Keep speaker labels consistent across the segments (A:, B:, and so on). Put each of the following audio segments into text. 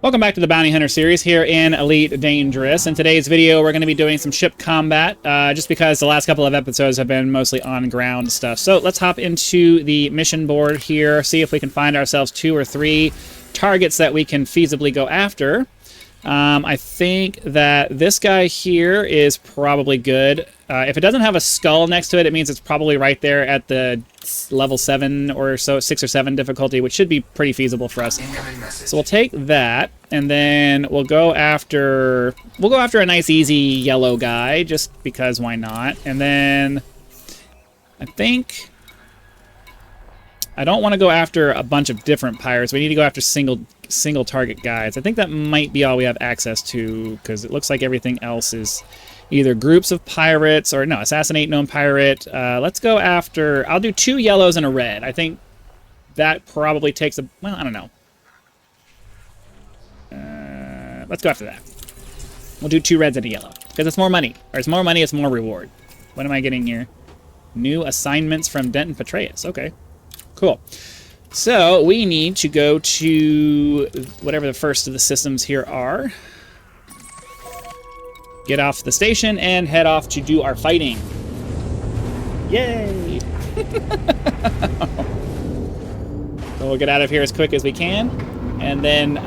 A: Welcome back to the Bounty Hunter series here in Elite Dangerous. In today's video, we're going to be doing some ship combat, just because the last couple of episodes have been mostly on-ground stuff. So let's hop into the mission board here, see if we can find ourselves 2 or 3 targets that we can feasibly go after. I think that this guy here is probably good. If it doesn't have a skull next to it, it means it's probably right there at the level 7 or so, 6 or 7 difficulty, which should be pretty feasible for us. So we'll take that, and then we'll go after a nice easy yellow guy, just because why not? And then I think I don't want to go after a bunch of different pirates. We need to go after single target guys. I think that might be all we have access to, because it looks like everything else is either groups of pirates or no, assassinate known pirate. Let's go after, I'll do 2 yellows and a red. I think that probably takes a, well, I don't know. Let's go after that. We'll do 2 reds and a yellow, because it's more money. Or it's more money, it's more reward. What am I getting here? New assignments from Denton Petraeus. Okay, cool. So we need to go to whatever the first of the systems here are. Get off the station and head off to do our fighting. Yay! So we'll get out of here as quick as we can, and then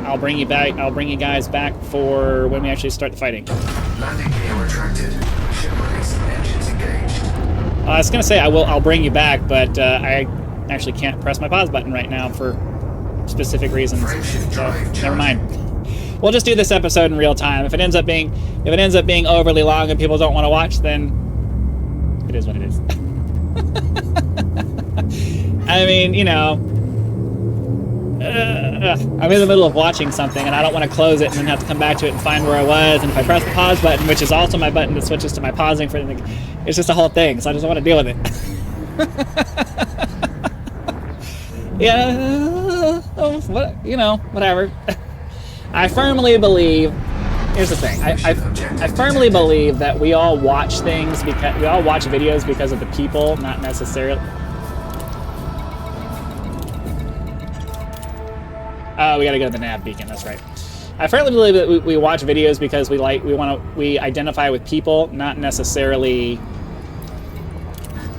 A: I'll bring you back. I'll bring you guys back for when we actually start the fighting.
B: Landing gear retracted. Ship release. Engines engaged.
A: I was gonna say I'll bring you back, but I actually can't press my pause button right now for specific reasons. So never mind. We'll just do this episode in real time. If it ends up being overly long and people don't want to watch, then it is what it is. I mean, you know, I'm in the middle of watching something and I don't want to close it and then have to come back to it and find where I was. And if I press the pause button, which is also my button that switches to my pausing for anything, it's just a whole thing. So I just don't want to deal with it. Yeah, you know, whatever. I firmly believe, here's the thing, I firmly believe that we all watch things because, we all watch videos because of the people, not necessarily. Oh, we gotta go to the nav beacon, that's right. I firmly believe that we watch videos because we identify with people, not necessarily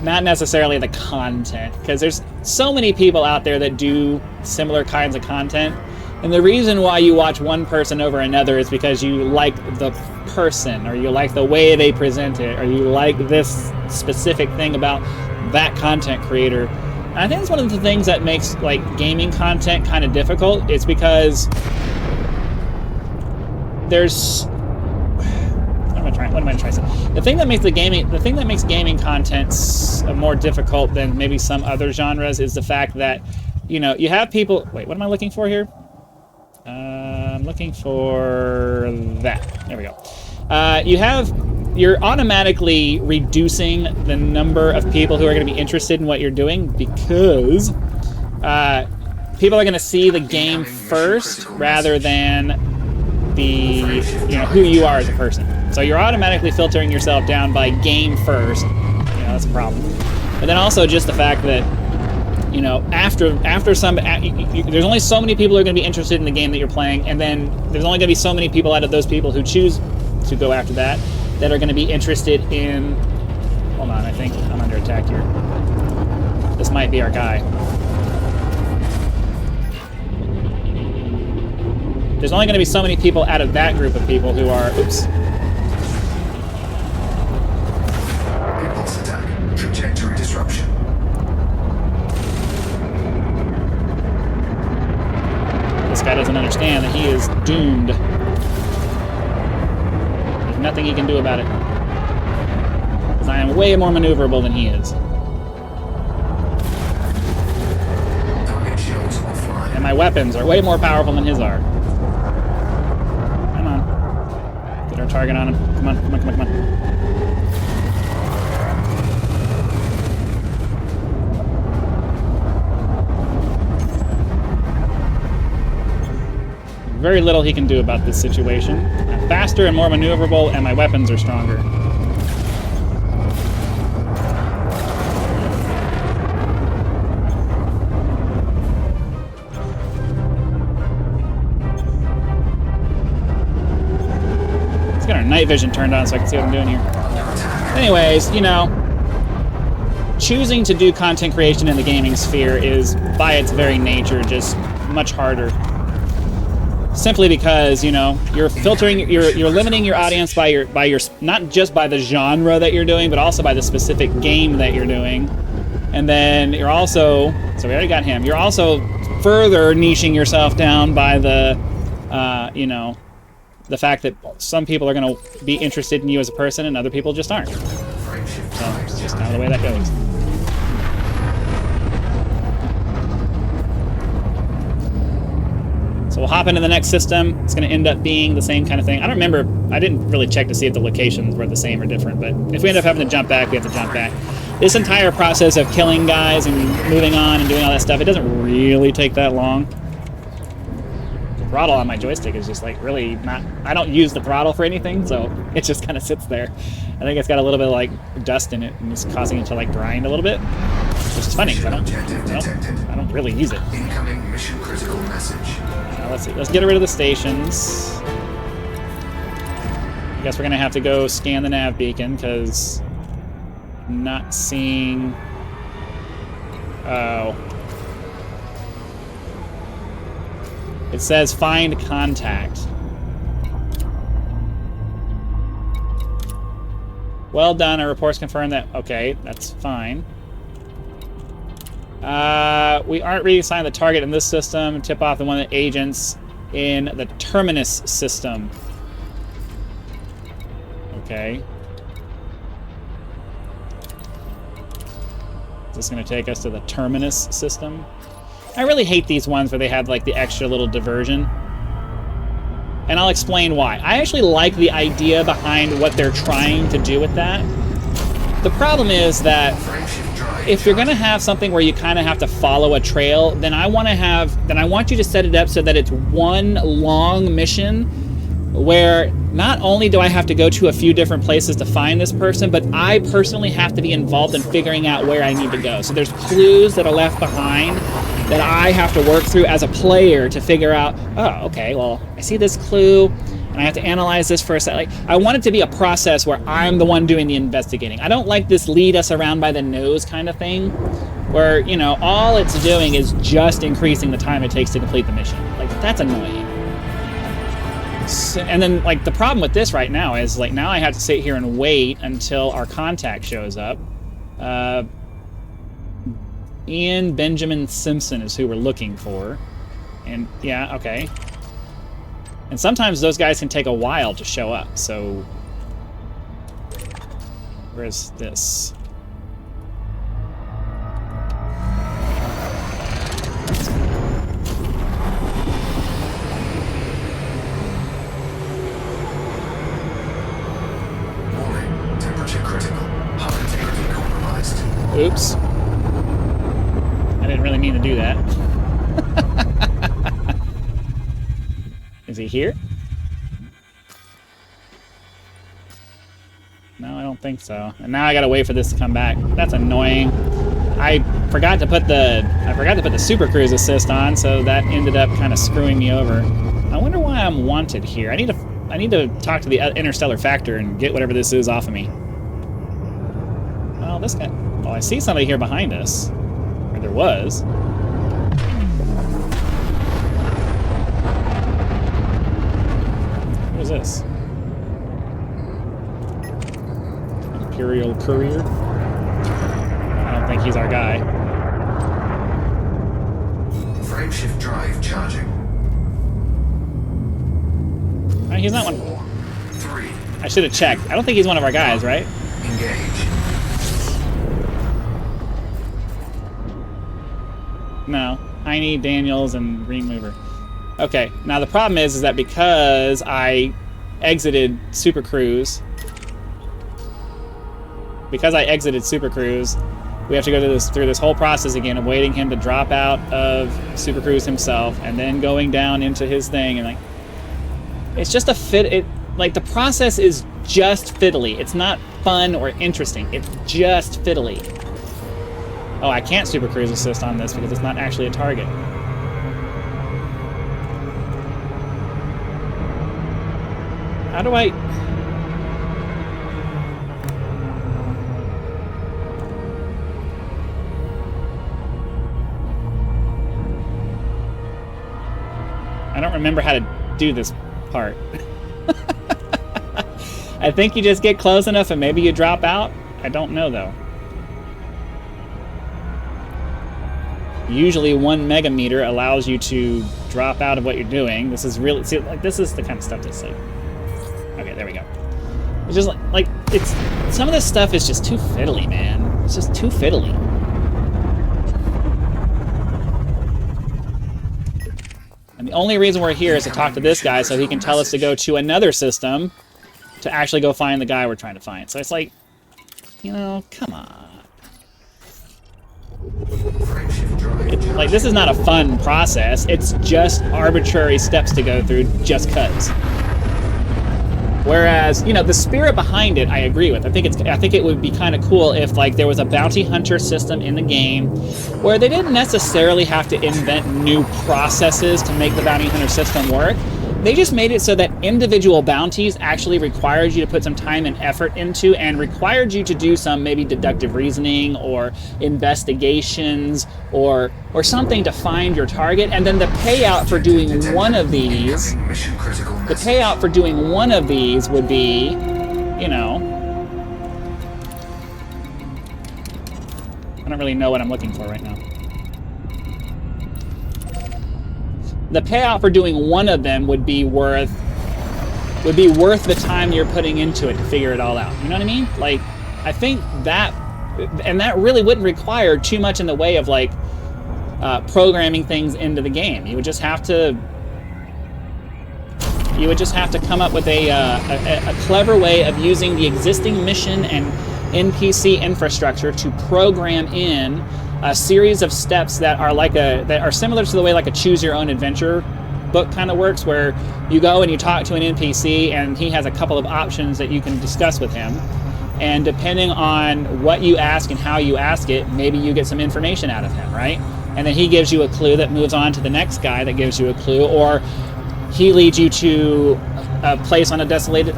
A: the content, because there's so many people out there that do similar kinds of content, and the reason why you watch one person over another is because you like the person, or you like the way they present it, or you like this specific thing about that content creator. And I think it's one of the things that makes like gaming content kind of difficult. It's because there's what am I trying to say? The thing that makes gaming content more difficult than maybe some other genres is the fact that, you know, you have people. Wait, what am I looking for here? I'm looking for that. There we go. You're automatically reducing the number of people who are going to be interested in what you're doing, because people are going to see the game first rather than who you are as a person. So you're automatically filtering yourself down by game first. You know, that's a problem. But then also just the fact that, you know, there's only so many people who are going to be interested in the game that you're playing, and then there's only going to be so many people out of those people who choose to go after that are going to be interested in. Hold on, I think I'm under attack here. This might be our guy. There's only going to be so many people out of that group of people who are. Oops.
B: Impulse attack. Trajectory disruption.
A: This guy doesn't understand that he is doomed. There's nothing he can do about it. Because I am way more maneuverable than he is.
B: Target shields offline.
A: And my weapons are way more powerful than his are. Come on. Get our target on him. Come on, come on, come on, come on. Very little he can do about this situation. I'm faster and more maneuverable, and my weapons are stronger. night vision turned on so I can see what I'm doing here. Anyways, you know, choosing to do content creation in the gaming sphere is, by its very nature, just much harder. Simply because, you know, you're filtering, you're limiting your audience by your not just by the genre that you're doing, but also by the specific game that you're doing. And then you're also, so we already got him. You're also further niching yourself down by the, you know, the fact that some people are going to be interested in you as a person and other people just aren't. So it's just kind of the way that goes. So we'll hop into the next system. It's going to end up being the same kind of thing. I don't remember. I didn't really check to see if the locations were the same or different, but if we end up having to jump back, we have to jump back. This entire process of killing guys and moving on and doing all that stuff, it doesn't really take that long. The throttle on my joystick is just like really not... I don't use the throttle for anything, so it just kind of sits there. I think it's got a little bit of like dust in it and it's causing it to like grind a little bit. Which is funny, because I don't really use it.
B: Incoming mission critical message.
A: Let's see. Let's get rid of the stations. I guess we're going to have to go scan the nav beacon, because I'm not seeing... Oh. It says find contact. Well done. Our reports confirm that... Okay, that's fine. We aren't reassigning the target in this system. Tip off the one of the agents in the Terminus system. Okay. Is this going to take us to the Terminus system? I really hate these ones where they have like the extra little diversion. And I'll explain why. I actually like the idea behind what they're trying to do with that. The problem is that if you're going to have something where you kind of have to follow a trail, then I want you to set it up so that it's one long mission where not only do I have to go to a few different places to find this person, but I personally have to be involved in figuring out where I need to go. So there's clues that are left behind that I have to work through as a player to figure out, oh, okay, well, I see this clue, and I have to analyze this for a second. Like, I want it to be a process where I'm the one doing the investigating. I don't like this lead us around by the nose kind of thing, where, you know, all it's doing is just increasing the time it takes to complete the mission. Like, that's annoying. So, and then, like, the problem with this right now is, like, now I have to sit here and wait until our contact shows up. Ian Benjamin Simpson is who we're looking for. And, yeah, okay. And sometimes those guys can take a while to show up, so... Where's this?
B: Warning, temperature critical. Hub integrity compromised.
A: Oops. I didn't really mean to do that. Is he here? No, I don't think so. And now I gotta wait for this to come back. That's annoying. I forgot to put the Super Cruise assist on, so that ended up kind of screwing me over. I wonder why I'm wanted here. I need to talk to the Interstellar Factor and get whatever this is off of me. Well, this guy... Oh, I see somebody here behind us. Or there was. What is this? Imperial Courier? I don't think he's our guy.
B: Frameshift drive charging.
A: He's not one.
B: 4, 3.
A: I should have checked. I don't think he's one of our guys, right?
B: Engage.
A: No. Heine, Daniels, and Green Mover. Okay, now the problem is that because I exited Super Cruise, we have to go through this whole process again of waiting him to drop out of Super Cruise himself and then going down into his thing, and like, it's just a fit. Like, the process is just fiddly. It's not fun or interesting. It's just fiddly. Oh, I can't Super Cruise assist on this because it's not actually a target. How do I... I don't remember how to do this part. I think you just get close enough and maybe you drop out. I don't know, though. Usually 1 megameter allows you to drop out of what you're doing. This is really, see, like, this is the kind of stuff that's like, okay, there we go. It's just like it's, some of this stuff is just too fiddly, man. It's just too fiddly. And the only reason we're here is to talk to this guy so he can tell us to go to another system to actually go find the guy we're trying to find. So it's like, you know, come on. Like, this is not a fun process. It's just arbitrary steps to go through just cuz. Whereas, you know, the spirit behind it, I agree with. I think it would be kind of cool if, like, there was a bounty hunter system in the game where they didn't necessarily have to invent new processes to make the bounty hunter system work. They just made it so that individual bounties actually required you to put some time and effort into and required you to do some maybe deductive reasoning or investigations or something to find your target. And then the payout for doing one of these, would be, you know, I don't really know what I'm looking for right now. The payout for doing one of them would be worth the time you're putting into it to figure it all out. You know what I mean? Like, I think that, and that really wouldn't require too much in the way of, like, programming things into the game. You would just have to come up with a clever way of using the existing mission and NPC infrastructure to program in a series of steps that are similar to the way like a choose your own adventure book kind of works, where you go and you talk to an NPC and he has a couple of options that you can discuss with him, and depending on what you ask and how you ask it, maybe you get some information out of him, right? And then he gives you a clue that moves on to the next guy that gives you a clue, or he leads you to a place on a desolate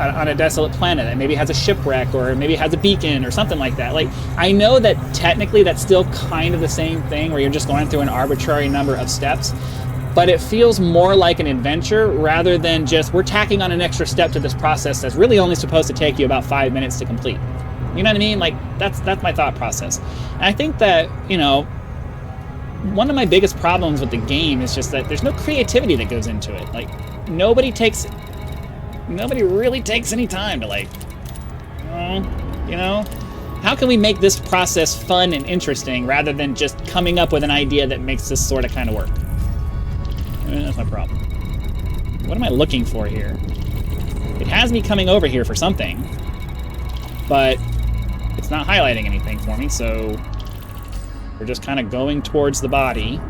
A: planet that maybe has a shipwreck or maybe has a beacon or something like that. Like, I know that technically that's still kind of the same thing where you're just going through an arbitrary number of steps, but it feels more like an adventure rather than just we're tacking on an extra step to this process that's really only supposed to take you about 5 minutes to complete. You know what I mean? Like, that's my thought process. And I think that, you know, one of my biggest problems with the game is just that there's no creativity that goes into it. Like, nobody really takes any time to, like, you know, how can we make this process fun and interesting rather than just coming up with an idea that makes this sort of kind of work? I mean, that's my problem. What am I looking for here? It has me coming over here for something, but it's not highlighting anything for me, so we're just kind of going towards the body.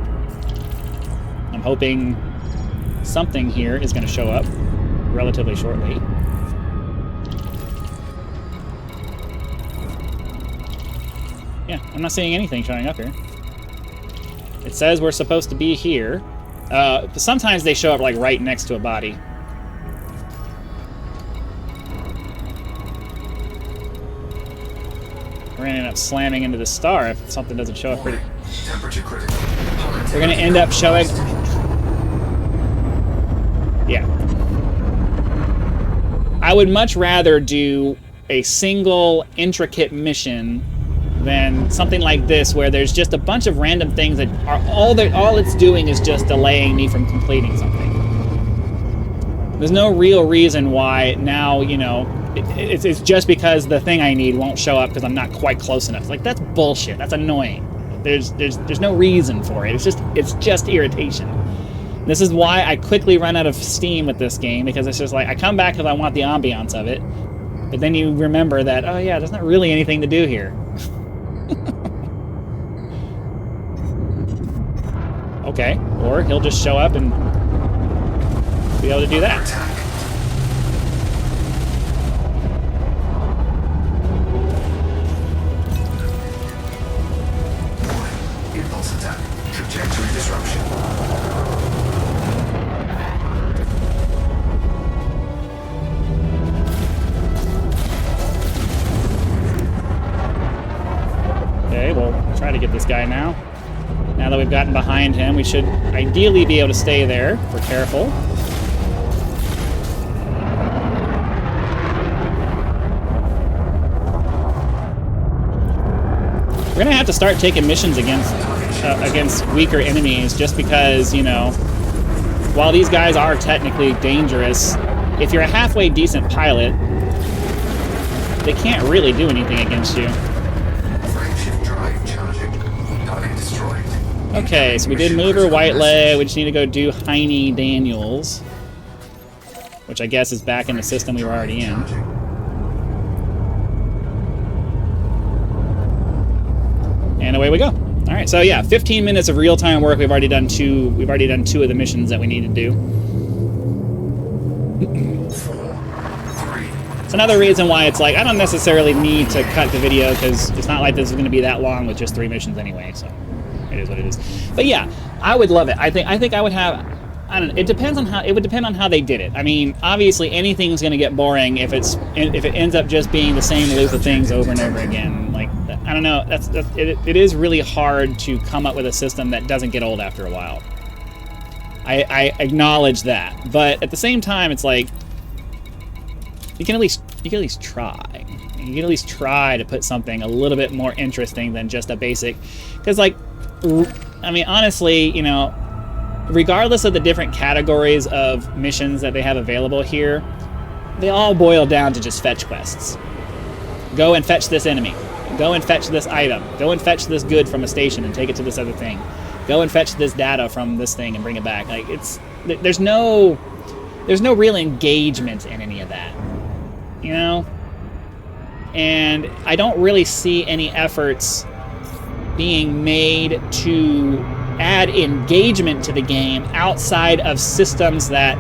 A: I'm hoping something here is going to show up relatively shortly. Yeah, I'm not seeing anything showing up here. It says we're supposed to be here. But sometimes they show up like right next to a body. We're gonna end up slamming into the star if something doesn't show up pretty.
B: Temperature critical.
A: We're gonna end up showing. Yeah. I would much rather do a single intricate mission than something like this where there's just a bunch of random things that are all it's doing is just delaying me from completing something. There's no real reason why now, you know, it's just because the thing I need won't show up because I'm not quite close enough. Like, that's bullshit. That's annoying. There's no reason for it. It's just irritation. This is why I quickly run out of steam with this game, because it's just like I come back because I want the ambiance of it, but then you remember that, oh yeah, there's not really anything to do here. Okay, or he'll just show up and be able to do that.
B: Impulse attack. Trajectory disruption.
A: Okay, we'll try to get this guy now. Now Now that we've gotten behind him, we should ideally be able to stay there if we're careful. We're gonna have to start taking missions against weaker enemies, just because, you know, while these guys are technically dangerous, if you're a halfway decent pilot, they can't really do anything against you.
B: Frameshift drive charging. Target destroyed.
A: Okay, so we did Mover, White Leg. We just need to go do Heine Daniels, which I guess is back in the system we were already in. And away we go. All right, so yeah, 15 minutes of real-time work. We've already done two. We've already done 2 of the missions that we need to do.
B: 4, 3.
A: It's another reason why it's like I don't necessarily need to cut the video, because it's not like this is going to be that long with just 3 missions anyway. So it is what it is. But yeah, I would love it. I think I would have. I don't know. It depends on how. It would depend on how they did it. I mean, obviously anything's going to get boring if it ends up just being the same loop of things over and over again. Like, I don't know. It is really hard to come up with a system that doesn't get old after a while. I acknowledge that, but at the same time, it's like you can at least try. You can at least try to put something a little bit more interesting than just a basic. Because, like, I mean, honestly, you know, regardless of the different categories of missions that they have available here, they all boil down to just fetch quests. Go and fetch this enemy. Go and fetch this item. Go and fetch this good from a station and take it to this other thing. Go and fetch this data from this thing and bring it back. Like, there's no real engagement in any of that, you know? And I don't really see any efforts being made to add engagement to the game outside of systems that,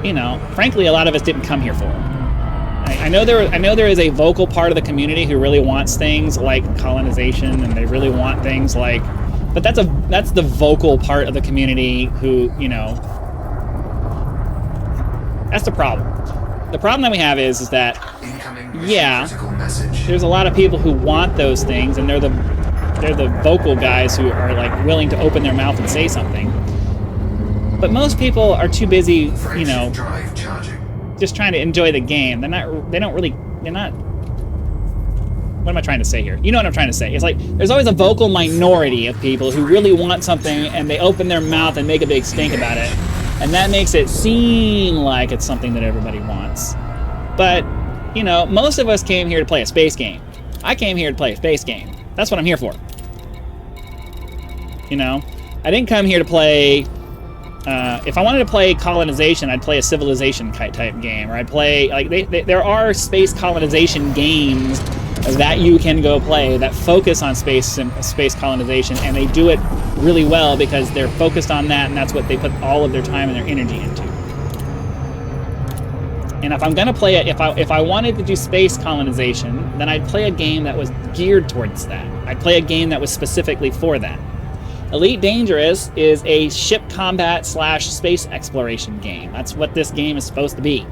A: you know, frankly, a lot of us didn't come here for. I know there is a vocal part of the community who really wants things like colonization, and they really want things like, but that's the vocal part of the community who, you know, that's the problem. The problem that we have is that, yeah, there's a lot of people who want those things, and they're the vocal guys who are like willing to open their mouth and say something. But most people are too busy, you know, just trying to enjoy the game. They're not. What am I trying to say here? You know what I'm trying to say. It's like there's always a vocal minority of people who really want something, and they open their mouth and make a big stink about it, and that makes it seem like it's something that everybody wants. But, you know, most of us came here to play a space game. I came here to play a space game. That's what I'm here for. You know, I didn't come here to play. If I wanted to play colonization, I'd play a civilization type game, or I'd play like there are space colonization games that you can go play that focus on space colonization, and they do it really well because they're focused on that, and that's what they put all of their time and their energy into. And if I'm gonna play it, if I wanted to do space colonization, then I'd play a game that was geared towards that. I'd play a game that was specifically for that. Elite Dangerous is a ship combat / space exploration game. That's what this game is supposed to be.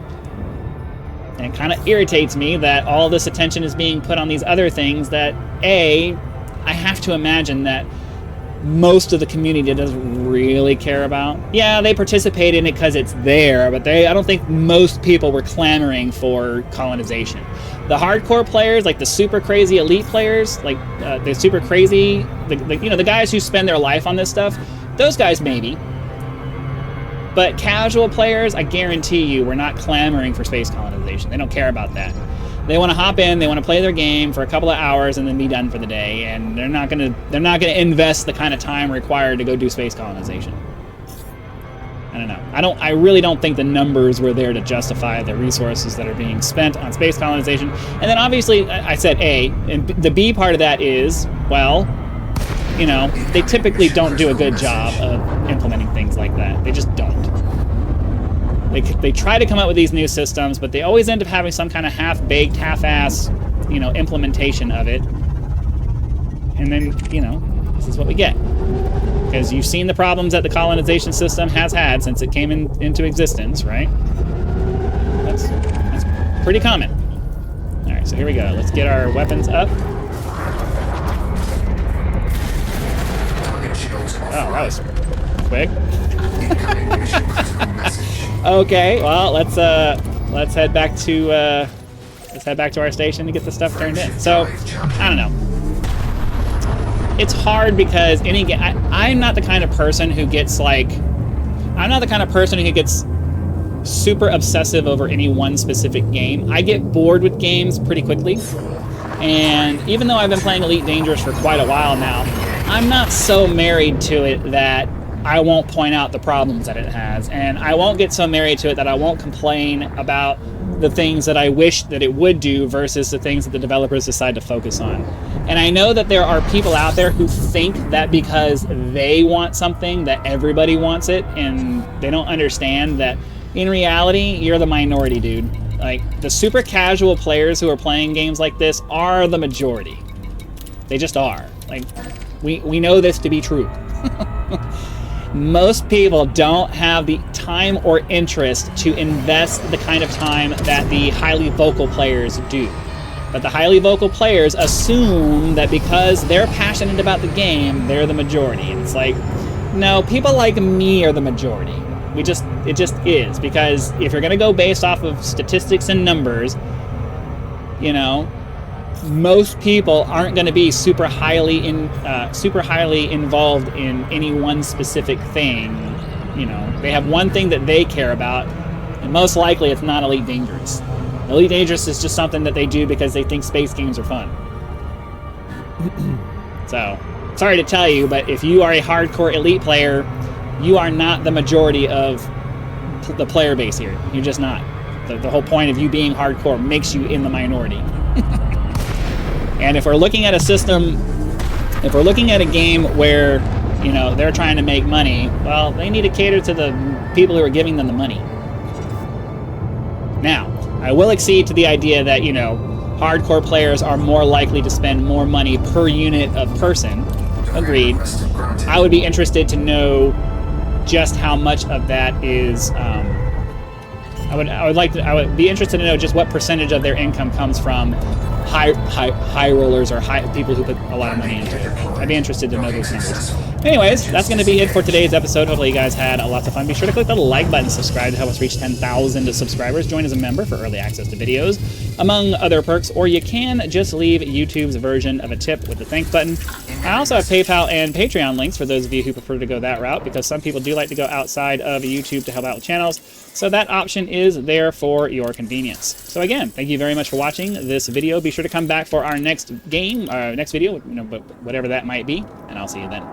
A: And it kind of irritates me that all this attention is being put on these other things that, I have to imagine that most of the community doesn't really care about. Yeah, they participate in it because it's there, but I don't think most people were clamoring for colonization. The hardcore players, like the super crazy elite players, like the super crazy, the guys who spend their life on this stuff, those guys maybe. But casual players, I guarantee you, were not clamoring for space colonization. They don't care about that. They want to hop in, they want to play their game for a couple of hours and then be done for the day, and they're not gonna invest the kind of time required to go do space colonization. I don't know. I really don't think the numbers were there to justify the resources that are being spent on space colonization. And then obviously, I said A, and the B part of that is, well, you know, they typically don't do a good job of implementing things like that. They just don't. They try to come up with these new systems, but they always end up having some kind of half-baked, half-ass, you know, implementation of it. And then, you know, this is what we get. Because you've seen the problems that the colonization system has had since it came into existence, right? That's pretty common. All right, so here we go. Let's get our weapons up.
B: Target
A: Oh, that was quick.
B: Incoming mission critical message.
A: Okay, well, let's head back to our station to get the stuff turned in. So, I don't know. It's hard because I'm not the kind of person who gets super obsessive over any one specific game. I get bored with games pretty quickly. And even though I've been playing Elite Dangerous for quite a while now, I'm not so married to it that I won't point out the problems that it has. And I won't get so married to it that I won't complain about the things that I wish that it would do versus the things that the developers decide to focus on. And I know that there are people out there who think that because they want something that everybody wants it, and they don't understand that in reality, you're the minority, dude. Like, the super casual players who are playing games like this are the majority. They just are. Like, we know this to be true. Most people don't have the time or interest to invest the kind of time that the highly vocal players do. But the highly vocal players assume that because they're passionate about the game, they're the majority. And it's like, no, people like me are the majority. It just is. Because if you're going to go based off of statistics and numbers, you know, most people aren't going to be super highly involved in any one specific thing. You know, they have one thing that they care about, and most likely it's not Elite Dangerous. Elite Dangerous is just something that they do because they think space games are fun. So, sorry to tell you, but if you are a hardcore Elite player, you are not the majority of the player base here. You're just not. The whole point of you being hardcore makes you in the minority. And if we're looking at a system, if we're looking at a game where, you know, they're trying to make money, well, they need to cater to the people who are giving them the money. Now, I will accede to the idea that, you know, hardcore players are more likely to spend more money per unit of person. Agreed. I would be interested to know just how much of that is, I would be interested to know just what percentage of their income comes from high rollers or people who put a lot of money into it. I'd be interested to know those numbers. Anyways, that's going to be it for today's episode. Hopefully you guys had lots of fun. Be sure to click the like button, subscribe to help us reach 10,000 subscribers. Join as a member for early access to videos, among other perks, or you can just leave YouTube's version of a tip with the thanks button. I also have PayPal and Patreon links for those of you who prefer to go that route, because some people do like to go outside of YouTube to help out with channels. So that option is there for your convenience. So again, thank you very much for watching this video. Be sure to come back for our next game, next video, you know, whatever that might be, and I'll see you then.